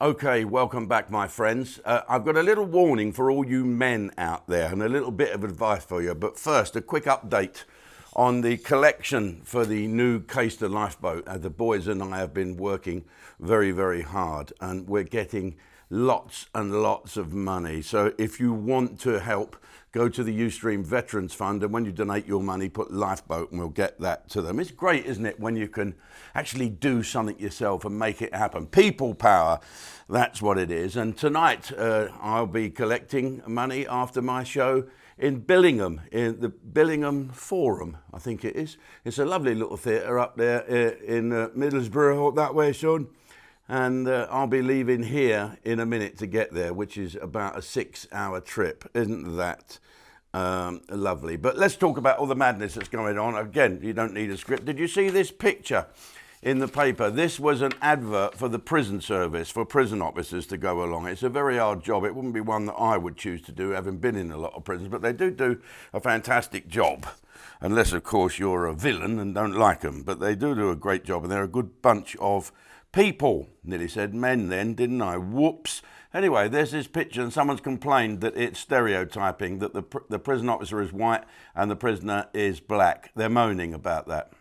Okay, welcome back, my friends. I've got a little warning for all you men out there and a little bit of advice for you. But first, a quick update on the collection for the new Caister lifeboat. The boys and I have been working very, very hard, and we're getting lots and lots of money. So if you want to help, go to the Ustream Veterans Fund, and when you donate your money, put lifeboat and we'll get that to them. It's great, isn't it, when you can actually do something yourself and make it happen. People power, that's what it is. And tonight I'll be collecting money after my show in Billingham, in the Billingham Forum, I think it is. It's a lovely little theatre up there in Middlesbrough, that way, Sean. And I'll be leaving here in a minute to get there, which is about a 6-hour trip. Isn't that lovely? But let's talk about all the madness that's going on. Again, you don't need a script. Did you see this picture in the paper? This was an advert for the prison service, for prison officers to go along. It's a very hard job. It wouldn't be one that I would choose to do, having been in a lot of prisons, but they do a fantastic job. Unless, of course, you're a villain and don't like them. But they do a great job, and they're a good bunch of people. Nearly said men then, didn't I? Whoops. Anyway, there's this picture, and someone's complained that it's stereotyping, that the prison officer is white and the prisoner is black. They're moaning about that.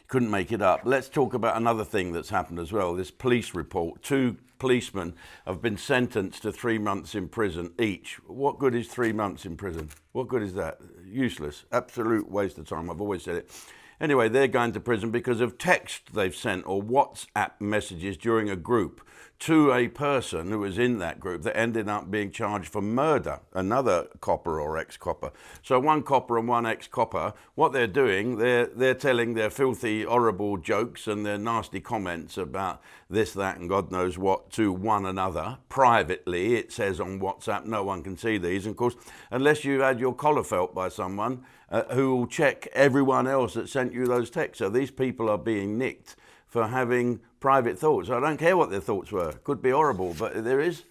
Couldn't make it up. Let's talk about another thing that's happened as well. This police report. 2 policemen have been sentenced to 3 months in prison each. What good is 3 months in prison? What good is that? Useless. Absolute waste of time. I've always said it. Anyway, they're going to prison because of text they've sent or WhatsApp messages during a group to a person who was in that group that ended up being charged for murder, another copper or ex-copper. So one copper and one ex-copper, what they're doing, they're telling their filthy, horrible jokes and their nasty comments about this, that, and God knows what to one another. Privately, it says on WhatsApp, no one can see these. And of course, unless you've had your collar felt by someone who will check everyone else that sent you those texts. So these people are being nicked for having private thoughts. I don't care what their thoughts were. Could be horrible, but there is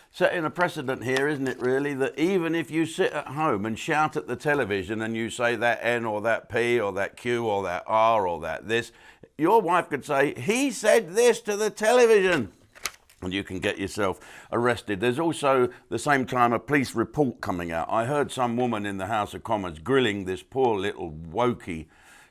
setting a precedent here, isn't it, really, that even if you sit at home and shout at the television and you say that N or that P or that Q or that R or that this, your wife could say, he said this to the television, and you can get yourself arrested. There's also, the same time, a police report coming out. I heard some woman in the House of Commons grilling this poor little wokey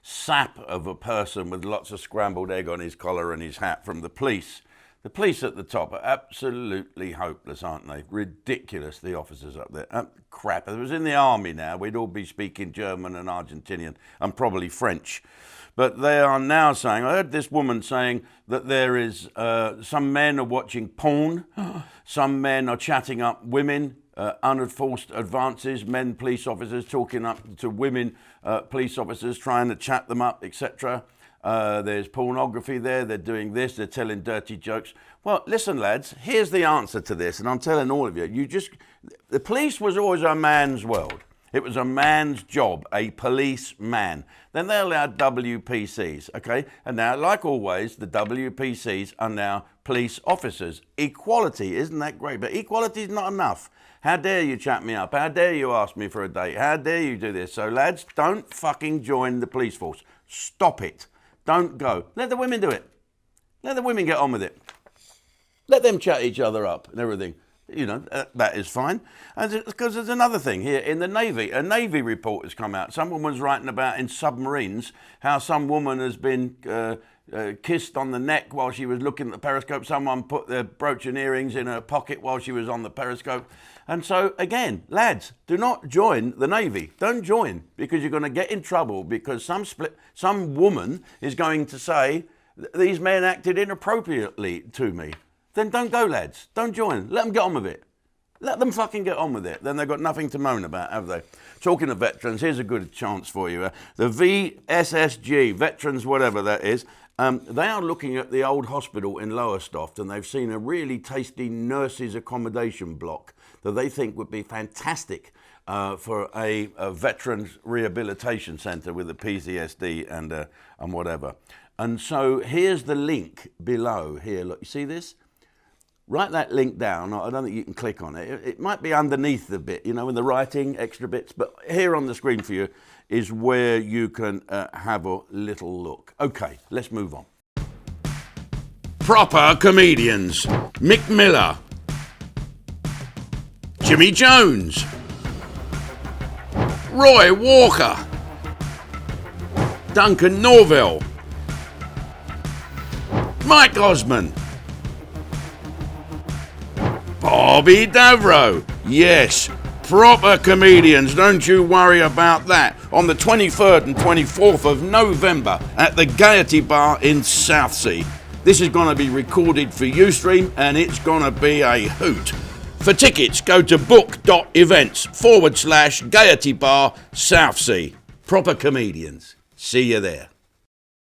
sap of a person with lots of scrambled egg on his collar and his hat from the police. The police at the top are absolutely hopeless, aren't they? Ridiculous, the officers up there. Crap. If it was in the army now, we'd all be speaking German and Argentinian and probably French. But they are now saying, I heard this woman saying that there is, some men are watching porn, some men are chatting up women, unenforced advances, men police officers talking up to women police officers, trying to chat them up, etc. There's pornography there, they're doing this, they're telling dirty jokes. Well, listen, lads, here's the answer to this, and I'm telling all of you, the police was always a man's world. It was a man's job, a policeman. Then they allowed WPCs, okay? And now, like always, the WPCs are now police officers. Equality, isn't that great? But equality is not enough. How dare you chat me up? How dare you ask me for a date? How dare you do this? So, lads, don't fucking join the police force. Stop it. Don't go. Let the women do it. Let the women get on with it. Let them chat each other up and everything. You know, that is fine. Because there's another thing here in the Navy. A Navy report has come out. Someone was writing about in submarines how some woman has been kissed on the neck while she was looking at the periscope. Someone put their brooch and earrings in her pocket while she was on the periscope. And so, again, lads, do not join the Navy. Don't join, because you're going to get in trouble, because some woman is going to say, these men acted inappropriately to me. Then don't go, lads. Don't join. Let them get on with it. Let them fucking get on with it. Then they've got nothing to moan about, have they? Talking of veterans, here's a good chance for you. The VSSG, veterans whatever that is, they are looking at the old hospital in Lowestoft, and they've seen a really tasty nurses' accommodation block that they think would be fantastic for a veterans rehabilitation centre with a PTSD and whatever. And so here's the link below here. Look, you see this? Write that link down. I don't think you can click on it. It might be underneath the bit, you know, in the writing, extra bits. But here on the screen for you is where you can have a little look. Okay, let's move on. Proper comedians. Mick Miller, Jimmy Jones, Roy Walker, Duncan Norville, Mike Osmond, Bobby Davro. Yes, proper comedians, don't you worry about that. On the 23rd and 24th of November at the Gaiety Bar in Southsea. This is going to be recorded for Ustream and it's going to be a hoot. For tickets, go to book.events/Gaiety Bar Southsea. Proper comedians. See you there.